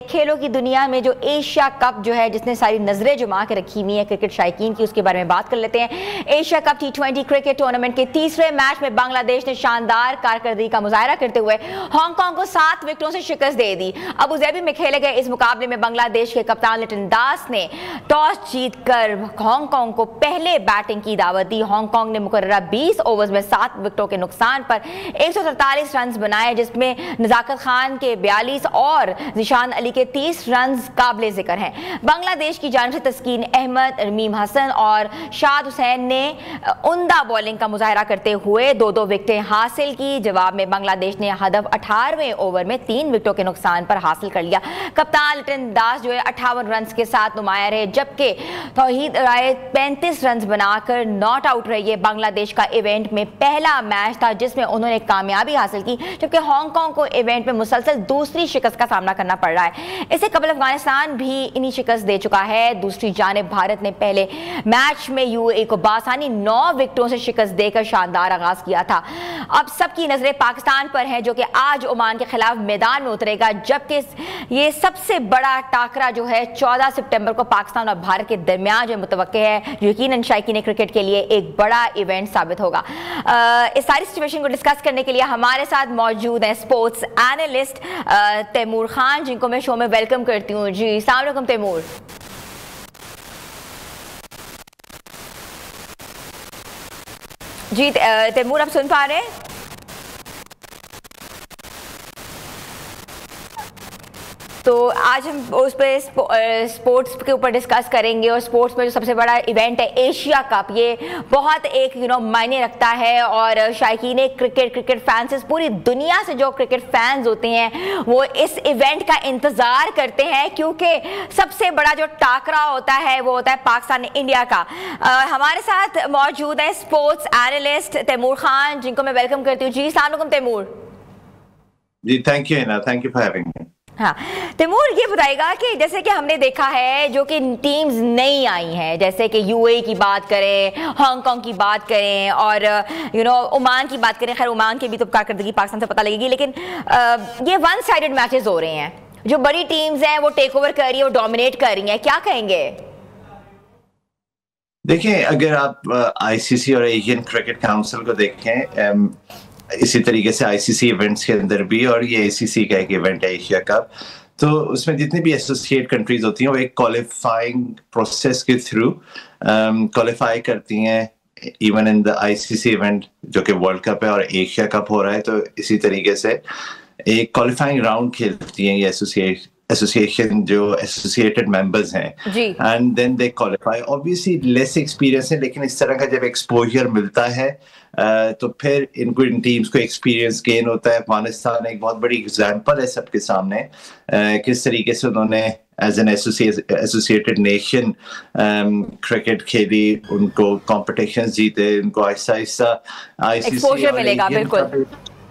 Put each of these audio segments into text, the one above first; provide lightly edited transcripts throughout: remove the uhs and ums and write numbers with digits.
खेलों की दुनिया में जो एशिया कप जो है जिसने सारी नजरें जुमा के रखी हुई है क्रिकेट शायकीन की, उसके बारे में बात कर लेते हैं। Asia cup T20 cricket tournament के तीसरे मैच में बांग्लादेश ने शानदार कारकर्दगी का मुजाहरा करते हुए हांगकांग को 7 विकेटों से शिकस्त दे दी। अबू धाबी में खेले गए इस मुकाबले में बांग्लादेश के कप्तान लिटन दास ने टॉस जीतकर हांगकांग को पहले बैटिंग की दावत दी। हांगकांग ने मुकर्ररा 20 ओवर्स में 7 विकेटों के नुकसान पर 143 रन बनाए, जिसमें नजाकत खान के 42 और जिशान अली के 30 रन काबिले जिक्र हैं। बांग्लादेश की जानिब से तस्कीन अहमद, रमीम हसन और शाद हुसैन ने उम्दा बॉलिंग का मुजाहरा करते हुए 2-2 विकेटें हासिल की। जवाब में बांग्लादेश ने हदफ 18वें ओवर में 3 विकेटों के नुकसान पर हासिल कर लिया। कप्तान लिटन दास जो है 58 रन के साथ नुमाया रहे, जबकि तौहीद राय 35 रन बनाकर नॉट आउट रही है। बांग्लादेश का इवेंट में पहला मैच था जिसमें उन्होंने कामयाबी हासिल की, जबकि हांगकांग को इवेंट में मुसलसल दूसरी शिकस्त का सामना करना पड़ रहा है। इससे कबल अफगानिस्तान भी इन्हीं शिकस्त दे चुका है। दूसरी जानिब भारत ने पहले मैच में यूएई को बासानी 9 विकेटों से शिकस्त देकर शानदार आगाज किया था। अब सबकी नजरें पाकिस्तान पर हैं, जो कि आज ओमान के खिलाफ मैदान में उतरेगा, जबकि ये सबसे बड़ा टाकरा जो है 14 सितंबर को पाकिस्तान और भारत के दरमियान जो मुतवक्के है, यकीनन शायकीन क्रिकेट के लिए एक बड़ा इवेंट साबित होगा। इस सारी सिचुएशन को डिस्कस करने के लिए हमारे साथ मौजूद हैं स्पोर्ट्स एनालिस्ट तैमूर खान, जिनको मैं शो में वेलकम करती हूँ। जी अस्सलाम वालेकुम तैमूर। जी तैमूर, आप सुन पा रहे हैं? तो आज हम उस पर स्पोर्ट्स के ऊपर डिस्कस करेंगे, और स्पोर्ट्स में जो सबसे बड़ा इवेंट है एशिया कप, ये बहुत एक मायने रखता है। और शायकीन क्रिकेट फैंस पूरी दुनिया से जो क्रिकेट फैंस होते हैं वो इस इवेंट का इंतज़ार करते हैं, क्योंकि सबसे बड़ा जो टाकरा होता है वो होता है पाकिस्तान इंडिया का। हमारे साथ मौजूद है स्पोर्ट्स एनालिस्ट तैमूर खान, जिनको मैं वेलकम करती हूँ। जी अस्सलाम वालेकुम तैमूर। जी thank you for having me. हाँ तैमूर, ये बताएगा कि जैसे कि हमने देखा है जो कि टीम्स नई आई हैं, जैसे कि यूएई की बात करें, हांगकांग की बात करें और ओमान की बात करें। खैर ओमान की भी तो कारकर्दगी पाकिस्तान से पता लगेगी, लेकिन ये वन साइडेड मैचेस हो रहे हैं। जो बड़ी टीम्स हैं वो टेक ओवर कर रही है, वो डोमिनेट कर रही हैं, क्या कहेंगे? देखिए, अगर आप आईसीसी और एशियन क्रिकेट काउंसिल को देखें, इसी तरीके से आईसीसी इवेंट्स के अंदर भी, और ये एसीसी का एक इवेंट है एशिया कप, तो उसमें जितनी भी एसोसिएट कंट्रीज होती हैं वो एक क्वालिफाइंग प्रोसेस के थ्रू क्वालिफाई करती हैं। Even in the ICC event जो कि वर्ल्ड कप है और एशिया कप हो रहा है, तो इसी तरीके से एक क्वालिफाइंग राउंड खेलती हैं ये एसोसिएशन जो एसोसिएटेड मेंबर्स हैं, and then they qualify. Obviously less experience है, लेकिन इस तरह का जब एक्सपोजर मिलता है तो फिर इन टीम्स को एक्सपीरियंस गेन होता है। अफगानिस्तान एक बहुत बड़ी एग्जांपल है सबके सामने, किस तरीके से उन्होंने as an associated nation cricket खेली, उनको कॉम्पिटिशंस जीते, उनको आहिस्ता आहिस्ता एक्सपोजर मिलेगा। बिल्कुल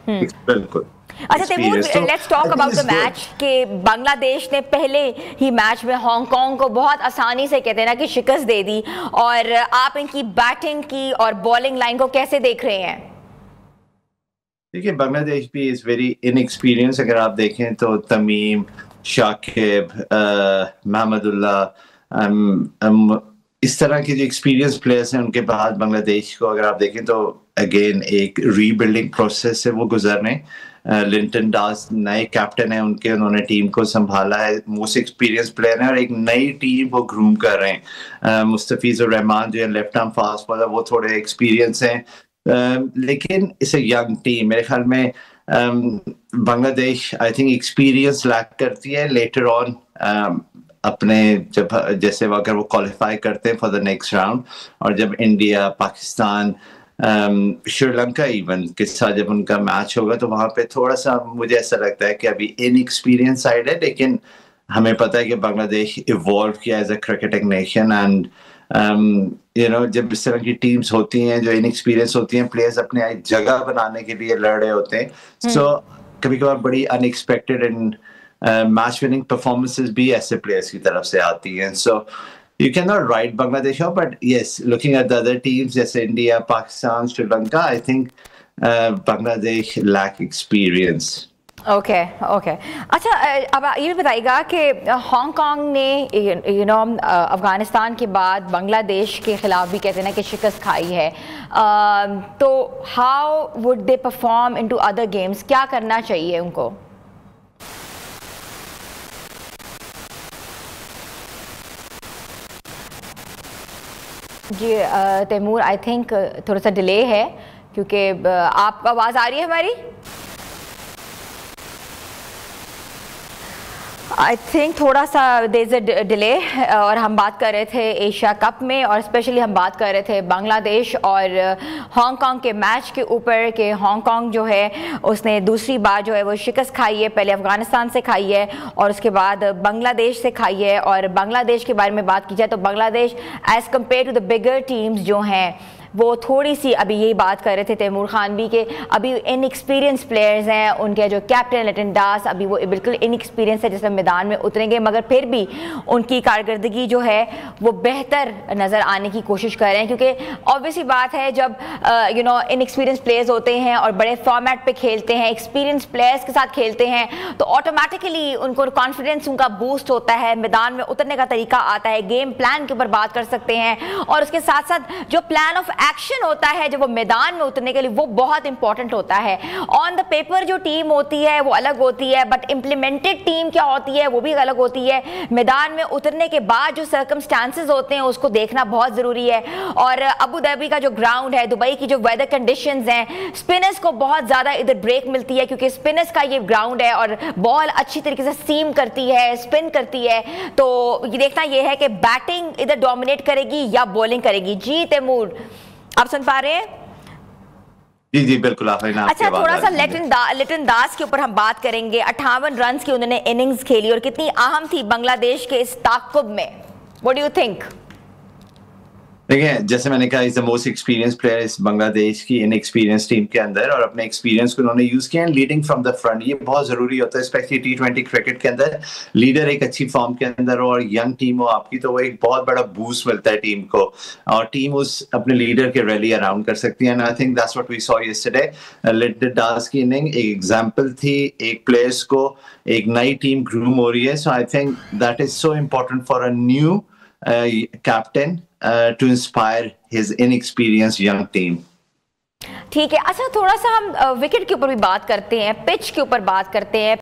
बिल्कुल। अच्छा Taimur, let's talk about the match कि बांग्लादेश ने पहले ही मैच में हांगकांग को बहुत आसानी से कहते हैं ना कि शिकस्त दे दी, और आप इनकी बैटिंग की और बॉलिंग लाइन को कैसे देख रहे हैं? देखिए, बांग्लादेश भी इज वेरी इनएक्सपीरियंस। अगर आप देखें तो तमीम, शाकिब, महमदुल्लाह, इस तरह के जो एक्सपीरियंस प्लेयर्स हैं, उनके बाद बांग्लादेश को अगर आप देखें तो अगेन एक रीबिल्डिंग प्रोसेस से वो गुजर रहे हैं। लिटन दास नए कैप्टन है उन्होंने टीम को संभाला है, मोस्ट एक्सपीरियंस प्लेयर है, और एक नई टीम को ग्रूम कर रहे हैं। मुस्तफिजुर रहमान जो है लेफ्ट आर्म फास्ट बॉलर, वो थोड़े एक्सपीरियंस हैं, लेकिन इसे यंग टीम, मेरे ख्याल में Bangladesh I think experience lack करती है लेटर ऑन अपने, जब जैसे अगर वो क्वालिफाई करते हैं फॉर द नेक्स्ट राउंड, और जब इंडिया, पाकिस्तान, श्रीलंका इवन के साथ जब उनका मैच होगा, तो वहां पे थोड़ा सा मुझे ऐसा लगता है कि अभी इनएक्सपीरियंस साइड है। लेकिन हमें पता है कि बांग्लादेश इवॉल्व किया as a cricketing nation, and जब इस तरह की टीम्स होती हैं जो इनएक्सपीरियंस होती हैं, प्लेयर्स अपने जगह बनाने के लिए लड़ रहे होते हैं, सो कभी कभार बड़ी unexpected and match winning performances भी ऐसे प्लेयर्स की तरफ से आती हैं। सो you cannot write Bangladesh off, but yes, looking at the other teams, yes, India, Pakistan, Sri Lanka, I think Bangladesh lack experience. Okay okay اچھا اب یہ بھی بتائیے گا کہ ہانگ کانگ نے افغانستان کے بعد بنگلہ دیش کے خلاف بھی کہتے ہیں نا کہ شکست کھائی ہے، تو how would they perform in two other games, کیا کرنا چاہیے ان کو؟ جی تیمور آئی تھنک تھوڑا سا ڈیلے ہے، کیونکہ آپ کو آواز آ رہی ہے ہماری؟ آئی تھنک تھوڑا سا دیر از اے ڈیلے، اور ہم بات کر رہے تھے ایشیا کپ میں، اور اسپیشلی ہم بات کر رہے تھے بنگلہ دیش اور ہانگ کانگ کے میچ کے اوپر، کہ ہانگ کانگ جو ہے اس نے دوسری بار جو ہے وہ شکست کھائی ہے، پہلے افغانستان سے کھائی ہے اور اس کے بعد بنگلہ دیش سے کھائی ہے. اور بنگلہ دیش کے بارے میں بات کی جائے تو Bangladesh as compare to the bigger teams جو ہیں وہ تھوڑی سی، ابھی یہی بات کر رہے تھے تیمور خان بھی، کہ ابھی ان ایکسپیرینس پلیئرز ہیں، ان کے جو کیپٹن لٹن داس ابھی وہ بالکل ان ایکسپیرینس ہے جس میں میدان میں اتریں گے، مگر پھر بھی ان کی کارکردگی جو ہے وہ بہتر نظر آنے کی کوشش کر رہے ہیں، کیونکہ آبویسلی بات ہے جب ان ایکسپیرینس پلیئرز ہوتے ہیں اور بڑے فارمیٹ پہ کھیلتے ہیں، ایکسپیرینس پلیئرز کے ساتھ کھیلتے ہیں، تو آٹومیٹکلی ان کو کانفیڈنس ان کا بوسٹ ہوتا ہے، میدان میں اترنے کا طریقہ آتا ہے، گیم پلان کے اوپر بات کر سکتے ہیں، اور اس کے ساتھ ساتھ جو پلان آف ایکشن ہوتا ہے جب وہ میدان میں اترنے کے لیے وہ بہت امپورٹنٹ ہوتا ہے. آن دا پیپر جو ٹیم ہوتی ہے وہ الگ ہوتی ہے، بٹ امپلیمنٹڈ ٹیم کیا ہوتی ہے وہ بھی الگ ہوتی ہے. میدان میں اترنے کے بعد جو سرکمسٹانسز ہوتے ہیں اس کو دیکھنا بہت ضروری ہے. اور ابو ظہبی کا جو گراؤنڈ ہے، دبئی کی جو ویدر کنڈیشنز ہیں، اسپنرز کو بہت زیادہ ادھر بریک ملتی ہے کیونکہ اسپنرز کا یہ گراؤنڈ ہے اور بال اچھی طریقے سے سیم کرتی ہے، اسپن کرتی ہے. تو یہ دیکھنا یہ ہے کہ بیٹنگ ادھر ڈومینیٹ کرے گی یا بولنگ کرے گی. جی تیمور آپ سن پا رہے ہیں؟ جی جی بالکل. اچھا تھوڑا سا لٹن داس کے اوپر ہم بات کریں گے. 58 رنز کی انہوں نے اننگز کھیلی اور کتنی اہم تھی بنگلہ دیش کے اس تعاقب میں. What do you think؟ دیکھیں جیسے میں نے کہا از دا موسٹ ایکسپیرینس پلیئر اس بنگلہ دیش کی ان ایکسپیرینس ٹیم کے اندر، اور اپنے ایکسپیرینس کو انہوں نے یوز کیا لیڈنگ فرام دا فرنٹ. یہ بہت ضروری ہوتا ہے اسپیشلی T20 کرکٹ کے اندر. لیڈر ایک اچھی فارم کے اندر ہو اور ینگ ٹیم ہو آپ کی، تو وہ ایک بہت بڑا بوسٹ ملتا ہے ٹیم کو، اور ٹیم اس اپنے لیڈر کے ریلی اراؤنڈ کر سکتی ہے. And I think that's what we saw yesterday. Litton Das کی اننگ ایک ایگزامپل تھی، ایک پلیئرس کو ایک نئی ٹیم گروم ہو رہی ہے. So I think that is so important for a new captain to inspire his inexperienced young team. ٹھیک ہے. اچھا تھوڑا سا ہم وکٹ کے اوپر بھی بات کرتے ہیں، پچ کے اوپر بات کرتے ہیں.